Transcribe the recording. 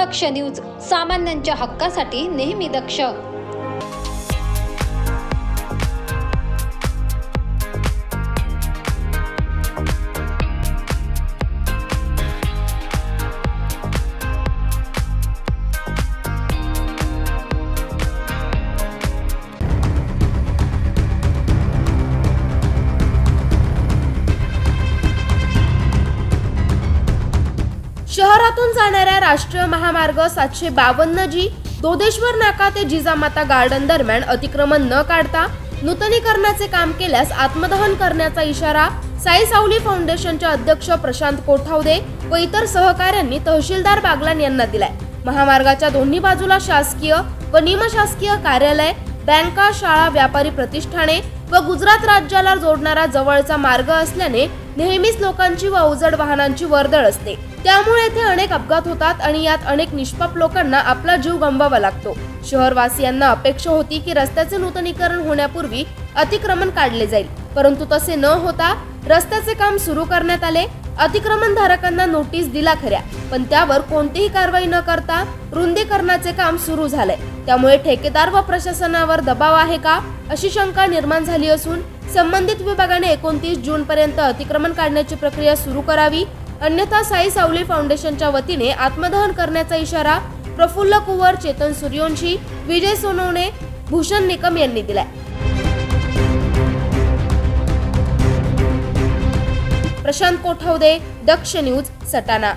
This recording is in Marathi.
दक्ष न्यूज, सामान्यांच्या हक्कासाठी नेहमी दक्ष। शहरातून जाणाऱ्या राष्ट्रीय महामार्ग 752G दोदेश्वर नाका ते जिजामाता गार्डन दरम्यान अतिक्रमण न काढता नूतनीकरणाचे काम केल्यास आत्मदहन करण्याचा इशारा साई सावली फाउंडेशनचे अध्यक्ष प्रशांत कोठावदे व इतर सहकाऱ्यांनी तहसीलदार बागलान यांना दिलाय। महामार्गाच्या दोन्ही बाजूला शासकीय व निमशासकीय कार्यालय, बँका, शाळा, व्यापारी प्रतिष्ठाने व गुजरात राज्याला जोडणारा जवळचा मार्ग असल्याने नेहमीच लोकांची व अवजड वाहनांची वर्दळ असते। त्यामुळे येथे अनेक अपघात होतात आणि यात अनेक निष्पाप लोकांना आपला जीव गमवावा लागतो। शहरवासियांना अपेक्षा होती की रस्त्याचे नूतनीकरण होण्यापूर्वी अतिक्रमण काढले जाईल, परंतु तसे न होता रस्त्याचे काम सुरू करण्यात आले। अतिक्रमणधारकांना नोटीस दिला खऱ्या, पण त्यावर कोणतीही कारवाई न करता रुंदीकरणाचे काम सुरू झाले। त्यामुळे ठेकेदार व प्रशासनावर दबाव आहे का अशी शंका निर्माण झाली असून संबंधित विभागाने 29 जून पर्यंत अतिक्रमण काढण्याची प्रक्रिया सुरू करावी, अन्यथा साई सावली फाउंडेशनच्या वतीने आत्मदहन करण्याचा इशारा प्रफुल्ल कुवर, चेतन सूर्यवंशी, विजय सोनवणे, भूषण निकम यांनी दिलाय। प्रशांत कोठावदे, दक्ष न्यूज, सटाणा।